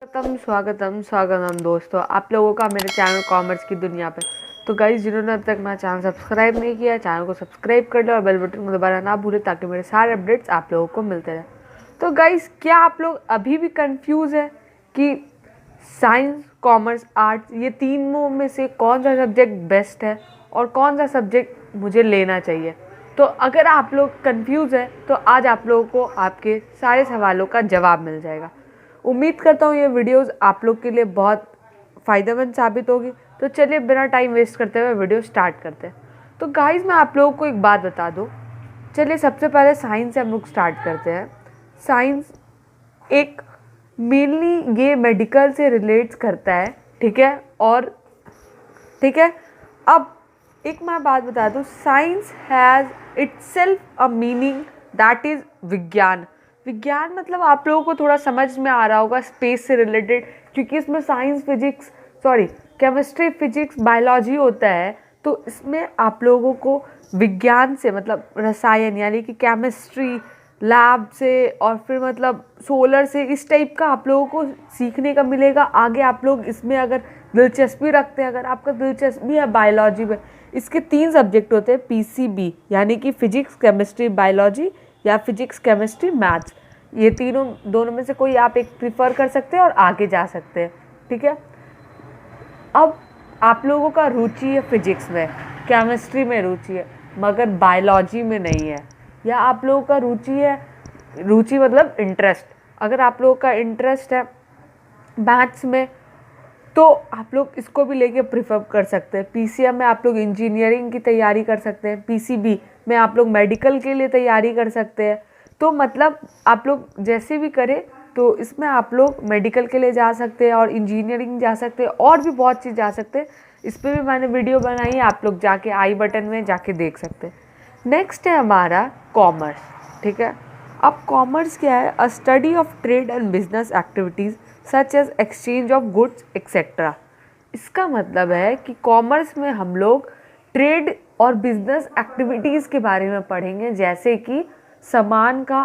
स्वागतम स्वागतम दोस्तों, आप लोगों का मेरे चैनल कॉमर्स की दुनिया पे। तो गाइस, जिन्होंने अब तक मेरा चैनल सब्सक्राइब नहीं किया, चैनल को सब्सक्राइब कर लो और बेल बटन को दबाना ना भूलें ताकि मेरे सारे अपडेट्स आप लोगों को मिलते रहें। तो गाइस, क्या आप लोग अभी भी कंफ्यूज है कि साइंस, कॉमर्स, आर्ट्स ये तीनों में से कौन सा सब्जेक्ट बेस्ट है और कौन सा सब्जेक्ट मुझे लेना चाहिए? तो अगर आप लोग कंफ्यूज है तो आज आप लोगों को आपके सारे सवालों का जवाब मिल जाएगा। उम्मीद करता हूँ ये वीडियोस आप लोग के लिए बहुत फ़ायदेमंद साबित होगी। तो चलिए बिना टाइम वेस्ट करते हुए वीडियो स्टार्ट करते हैं। तो गाइस, मैं आप लोगों को एक बात बता दूँ। चलिए सबसे पहले साइंस से हम लोग स्टार्ट करते हैं। साइंस एक मेनली ये मेडिकल से रिलेट्स करता है, ठीक है? और ठीक है, अब एक मैं बात बता दूँ, science has itself a meaning that is विज्ञान। विज्ञान मतलब आप लोगों को थोड़ा समझ में आ रहा होगा, स्पेस से रिलेटेड, क्योंकि इसमें केमिस्ट्री, फिजिक्स, बायोलॉजी होता है। तो इसमें आप लोगों को विज्ञान से मतलब रसायन यानी कि केमिस्ट्री लैब से और फिर मतलब सोलर से, इस टाइप का आप लोगों को सीखने का मिलेगा। आगे आप लोग इसमें अगर दिलचस्पी रखते हैं, अगर आपका दिलचस्पी है बायोलॉजी में, इसके 3 सब्जेक्ट होते हैं पीसीबी, यानी कि फिजिक्स, केमिस्ट्री, बायोलॉजी, या फिजिक्स, केमिस्ट्री, मैथ्स। ये दोनों में से कोई आप एक प्रीफर कर सकते हैं और आगे जा सकते हैं, ठीक है? अब आप लोगों का रुचि है फिजिक्स में, केमिस्ट्री में रुचि है, मगर बायोलॉजी में नहीं है, या आप लोगों का रुचि मतलब इंटरेस्ट, अगर आप लोगों का इंटरेस्ट है मैथ्स में तो आप लोग इसको भी लेके प्रिफर कर सकते हैं। पीसीएम में आप लोग इंजीनियरिंग की तैयारी कर सकते हैं, पीसीबी में आप लोग मेडिकल के लिए तैयारी कर सकते हैं। तो मतलब आप लोग जैसे भी करें, तो इसमें आप लोग मेडिकल के लिए जा सकते हैं और इंजीनियरिंग जा सकते हैं और भी बहुत चीज़ जा सकते हैं। इस पर भी मैंने वीडियो बनाई है, आप लोग जाके आई बटन में जाके देख सकते हैं। नेक्स्ट है हमारा कॉमर्स, ठीक है? अब कॉमर्स क्या है? A study of trade and business activities such as exchange of goods etcetera. इसका मतलब है कि कॉमर्स में हम लोग ट्रेड और बिजनेस एक्टिविटीज़ के बारे में पढ़ेंगे, जैसे कि सामान का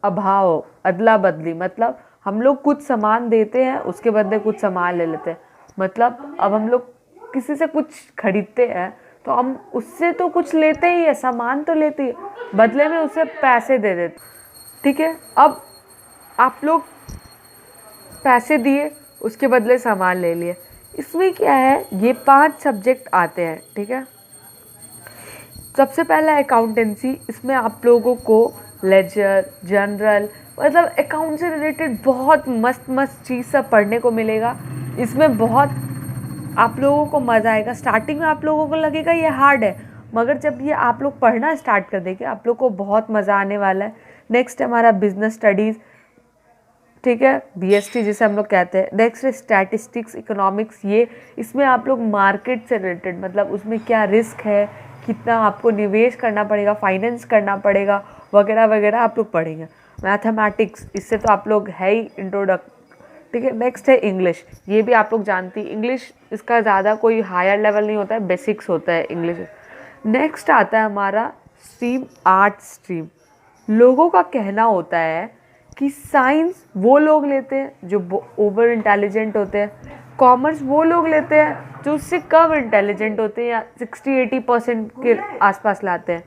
अभाव, अदला बदली, मतलब हम लोग कुछ सामान देते हैं, उसके बदले कुछ सामान ले लेते हैं। मतलब अब हम लोग किसी से कुछ खरीदते हैं तो हम उससे तो कुछ लेते ही है, सामान तो लेते ही, बदले में उसे पैसे दे देते, ठीक है? अब आप लोग पैसे दिए, उसके बदले सामान ले लिए। इसमें क्या है, ये 5 सब्जेक्ट आते हैं, ठीक है? सबसे पहला अकाउंटेंसी। इसमें आप लोगों को लेजर, जनरल, मतलब अकाउंट से रिलेटेड बहुत मस्त मस्त चीज़ सब पढ़ने को मिलेगा। इसमें बहुत आप लोगों को मज़ा आएगा। स्टार्टिंग में आप लोगों को लगेगा ये हार्ड है, मगर जब ये आप लोग पढ़ना स्टार्ट कर देंगे आप लोग को बहुत मज़ा आने वाला है। नेक्स्ट हमारा बिजनेस स्टडीज़, ठीक है, बीएसटी जिसे हम लोग कहते हैं। नेक्स्ट है स्टैटिस्टिक्स, इकोनॉमिक्स। ये इसमें आप लोग मार्केट से रिलेटेड, मतलब उसमें क्या रिस्क है, कितना आपको निवेश करना पड़ेगा, फाइनेंस करना पड़ेगा, वगैरह वगैरह आप लोग पढ़ेंगे। मैथमेटिक्स, इससे तो आप लोग है ही इंट्रोडक्ट, ठीक है? नेक्स्ट है इंग्लिश। ये भी आप लोग जानती हैं, इंग्लिश इसका ज़्यादा कोई हायर लेवल नहीं होता है, बेसिक्स होता है इंग्लिश। नेक्स्ट आता है हमारा स्ट्रीम, आर्ट स्ट्रीम। लोगों का कहना होता है कि साइंस वो लोग लेते हैं जो ओवर इंटेलिजेंट होते हैं, कॉमर्स वो लोग लेते हैं जो उससे कम इंटेलिजेंट होते हैं या 60-80% के आसपास लाते हैं,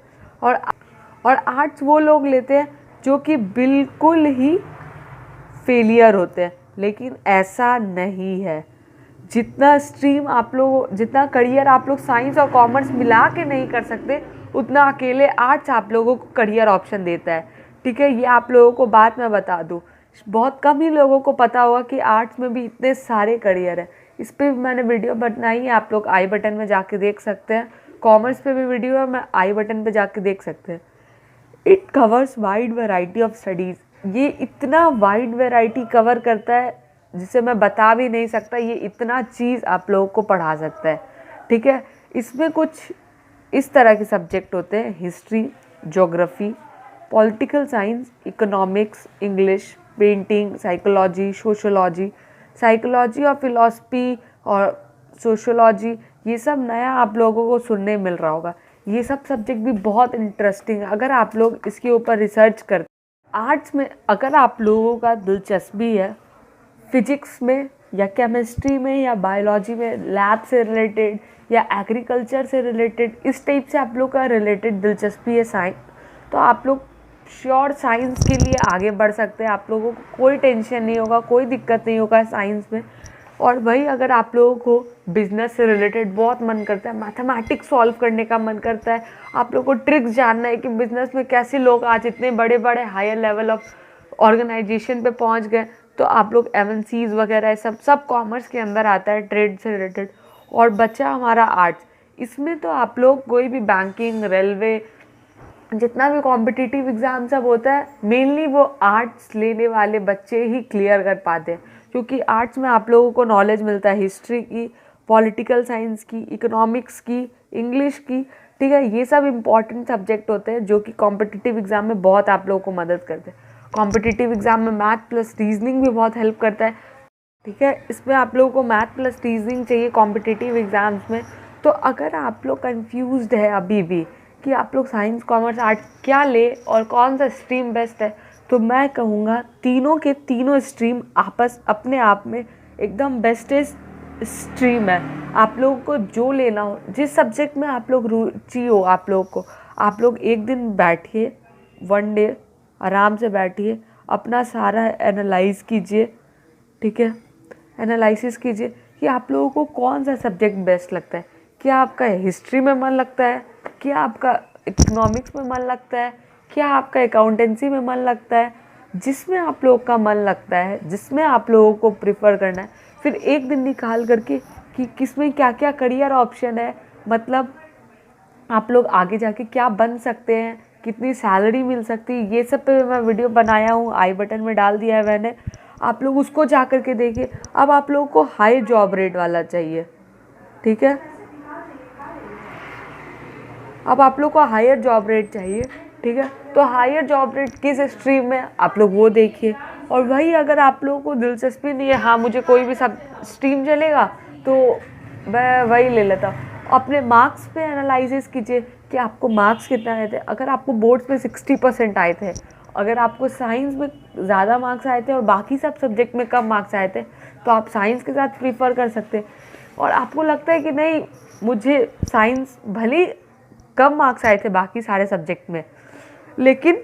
और आर्ट्स वो लोग लेते हैं जो कि बिल्कुल ही फेलियर होते हैं। लेकिन ऐसा नहीं है। जितना करियर आप लोग साइंस और कॉमर्स मिला के नहीं कर सकते, उतना अकेले आर्ट्स आप लोगों को करियर ऑप्शन देता है, ठीक है? ये आप लोगों को बात मैं बता दूँ, बहुत कम ही लोगों को पता होगा कि आर्ट्स में भी इतने सारे करियर हैं। इस पर भी मैंने वीडियो बनाई है, आप लोग आई बटन में जाके देख सकते हैं। कॉमर्स पे भी वीडियो है, मैं आई बटन पे जाके देख सकते हैं। It covers wide variety of studies. ये इतना वाइड वैरायटी कवर करता है जिसे मैं बता भी नहीं सकता। ये इतना चीज़ आप लोगों को पढ़ा सकता है, ठीक है? इसमें कुछ इस तरह के सब्जेक्ट होते हैं: history, geography, political science, economics, English, painting, psychology, sociology, psychology और फिलॉसफी और सोशोलॉजी। ये सब नया आप लोगों को सुनने मिल रहा होगा। ये सब सब्जेक्ट भी बहुत इंटरेस्टिंग है अगर आप लोग इसके ऊपर रिसर्च करते। आर्ट्स में अगर आप लोगों का दिलचस्पी है फिजिक्स में या केमिस्ट्री में या बायोलॉजी में लैब से रिलेटेड या एग्रीकल्चर से रिलेटेड इस टाइप से आप लोग का रिलेटेड दिलचस्पी है साइंस, तो आप लोग श्योर साइंस के लिए आगे बढ़ सकते हैं। आप लोगों को कोई टेंशन नहीं होगा, कोई दिक्कत नहीं होगा साइंस में। और वही अगर आप लोगों को बिजनेस से रिलेटेड बहुत मन करता है, मैथमेटिक्स सॉल्व करने का मन करता है, आप लोगों को ट्रिक्स जानना है कि बिजनेस में कैसे लोग आज इतने बड़े बड़े हायर लेवल ऑफ ऑर्गेनाइजेशन पे पहुंच गए, तो आप लोग एमएनसीज वगैरह सब कॉमर्स के अंदर आता है, ट्रेड से रिलेटेड। और बचा हमारा आर्ट्स, इसमें तो आप लोग कोई भी बैंकिंग, रेलवे, जितना भी कॉम्पिटिटिव एग्ज़ाम सब होता है, मेनली वो आर्ट्स लेने वाले बच्चे ही क्लियर कर पाते हैं, क्योंकि आर्ट्स में आप लोगों को नॉलेज मिलता है हिस्ट्री की, पॉलिटिकल साइंस की, इकोनॉमिक्स की, इंग्लिश की, ठीक है। ये सब इम्पॉर्टेंट सब्जेक्ट होते हैं जो कि कॉम्पिटिटिव एग्ज़ाम में बहुत आप लोगों को मदद करते हैं। कॉम्पिटिटिव एग्ज़ाम में मैथ प्लस रीजनिंग भी बहुत हेल्प करता है, ठीक है। इसमें आप लोगों को मैथ प्लस रीजनिंग चाहिए कॉम्पिटिटिव एग्ज़ाम्स में। तो अगर आप लोग कन्फ्यूज़्ड है अभी भी कि आप लोग साइंस, कॉमर्स, आर्ट क्या ले और कौन सा स्ट्रीम बेस्ट है, तो मैं कहूँगा तीनों के तीनों स्ट्रीम अपने आप में एकदम बेस्टेस्ट स्ट्रीम है। आप लोगों को जो लेना हो, जिस सब्जेक्ट में आप लोग रुचि हो, आप लोग एक दिन बैठिए, वन डे आराम से बैठिए, अपना सारा एनालाइज कीजिए, ठीक है। एनालिसिस कीजिए कि आप लोगों को कौन सा सब्जेक्ट बेस्ट लगता है। क्या आपका हिस्ट्री में मन लगता है, क्या आपका इकोनॉमिक्स में मन लगता है, क्या आपका अकाउंटेंसी में मन लगता है। जिसमें आप लोगों का मन लगता है, जिसमें आप लोगों को प्रिफर करना है, फिर एक दिन निकाल करके कि किसमें क्या क्या करियर ऑप्शन है, मतलब आप लोग आगे जाके क्या बन सकते हैं, कितनी सैलरी मिल सकती है, ये सब पे मैं वीडियो बनाया हूँ, आई बटन में डाल दिया है मैंने, आप लोग उसको जा कर के देखिए। अब आप लोगों को हाई जॉब रेट वाला चाहिए, ठीक है। अब आप लोग को हायर जॉब रेट चाहिए, ठीक है। तो हायर जॉब रेट किस स्ट्रीम में, आप लोग वो देखिए। और वही अगर आप लोगों को दिलचस्पी नहीं है, हाँ मुझे कोई भी सब स्ट्रीम चलेगा, तो मैं वही ले लेता हूँ। अपने मार्क्स पे एनालिसिस कीजिए कि आपको मार्क्स कितना आए थे। अगर आपको बोर्ड्स में 60% आए थे, अगर आपको साइंस में ज़्यादा मार्क्स आए थे और बाकी सब सब्जेक्ट में कम मार्क्स आए थे, तो आप साइंस के साथ प्रीफर कर सकते हैं। और आपको लगता है कि नहीं, मुझे साइंस भले कम मार्क्स आए थे बाकी सारे सब्जेक्ट में, लेकिन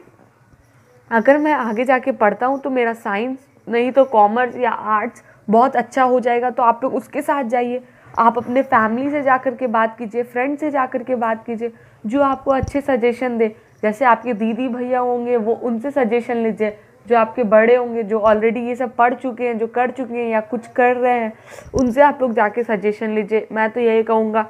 अगर मैं आगे जाके पढ़ता हूँ तो मेरा साइंस नहीं तो कॉमर्स या आर्ट्स बहुत अच्छा हो जाएगा, तो आप लोग उसके साथ जाइए। आप अपने फैमिली से जा कर के बात कीजिए, फ्रेंड से जा कर के बात कीजिए, जो आपको अच्छे सजेशन दे। जैसे आपके दीदी भैया होंगे, वो उनसे सजेशन लीजिए। जो आपके बड़े होंगे, जो ऑलरेडी ये सब पढ़ चुके हैं, जो कर चुके हैं या कुछ कर रहे हैं, उनसे आप लोग जाके सजेशन लीजिए, मैं तो यही कहूँगा।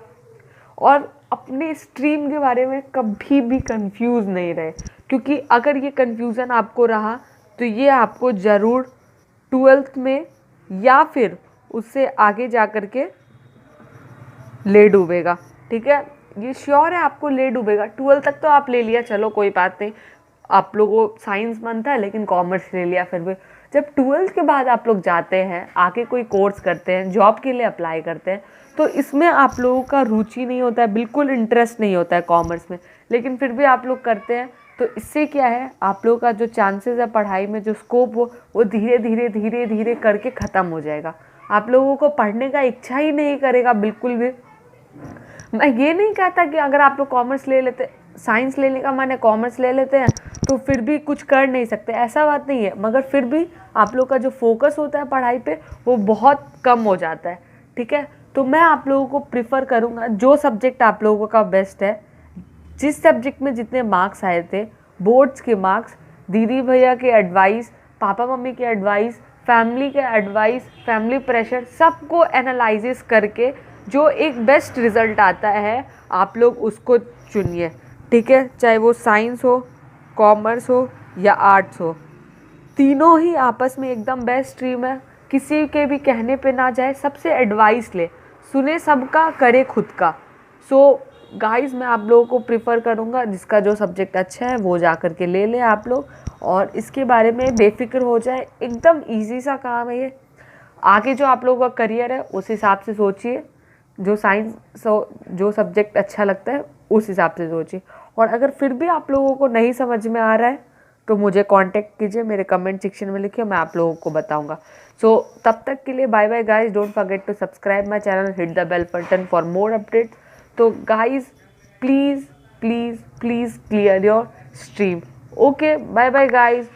और अपने स्ट्रीम के बारे में कभी भी कंफ्यूज नहीं रहे, क्योंकि अगर ये कंफ्यूज़न आपको रहा तो ये आपको ज़रूर 12th में या फिर उससे आगे जा कर के ले डूबेगा, ठीक है। ये श्योर है आपको ले डूबेगा। 12th तक तो आप ले लिया, चलो कोई बात नहीं, आप लोगों को साइंस मन था लेकिन कॉमर्स ले लिया। फिर भी जब 12th के बाद आप लोग जाते हैं, आगे कोई कोर्स करते हैं, जॉब के लिए अप्लाई करते हैं, तो इसमें आप लोगों का रुचि नहीं होता है, बिल्कुल इंटरेस्ट नहीं होता है कॉमर्स में, लेकिन फिर भी आप लोग करते हैं। तो इससे क्या है, आप लोगों का जो चांसेस है पढ़ाई में, जो स्कोप हो, वो धीरे धीरे धीरे धीरे करके ख़त्म हो जाएगा। आप लोगों को पढ़ने का इच्छा ही नहीं करेगा बिल्कुल भी। मैं ये नहीं कहता कि अगर आप लोग कॉमर्स ले लेते, साइंस लेने का माने कॉमर्स ले लेते हैं तो फिर भी कुछ कर नहीं सकते, ऐसा बात नहीं है। मगर फिर भी आप लोग का जो फोकस होता है पढ़ाई पे, वो बहुत कम हो जाता है, ठीक है। तो मैं आप लोगों को प्रिफ़र करूँगा, जो सब्जेक्ट आप लोगों का बेस्ट है, जिस सब्जेक्ट में जितने मार्क्स आए थे, बोर्ड्स के मार्क्स, दीदी भैया के एडवाइस, पापा मम्मी के एडवाइस, फैमिली के एडवाइस, फैमिली प्रेशर, सबको एनालिसिस करके जो एक बेस्ट रिज़ल्ट आता है, आप लोग उसको चुनिए, ठीक है। चाहे वो साइंस हो, कॉमर्स हो या आर्ट्स हो, तीनों ही आपस में एकदम बेस्ट स्ट्रीम है। किसी के भी कहने पे ना जाए, सबसे एडवाइस ले, सुने सबका, करे खुद का। सो गाइस, मैं आप लोगों को प्रिफ़र करूँगा, जिसका जो सब्जेक्ट अच्छा है वो जा कर के ले लें आप लोग, और इसके बारे में बेफिक्र हो जाए। एकदम ईजी सा काम है ये। आगे जो आप लोगों का करियर है उस हिसाब से सोचिए, जो जो सब्जेक्ट अच्छा लगता है उस हिसाब से सोचिए। और अगर फिर भी आप लोगों को नहीं समझ में आ रहा है तो मुझे कांटेक्ट कीजिए, मेरे कमेंट सेक्शन में लिखिए, मैं आप लोगों को बताऊंगा। सो तब तक के लिए bye bye guys, don't forget to subscribe my channel, hit the bell button for more updates. तो guys please please please clear your stream. Okay, bye bye guys.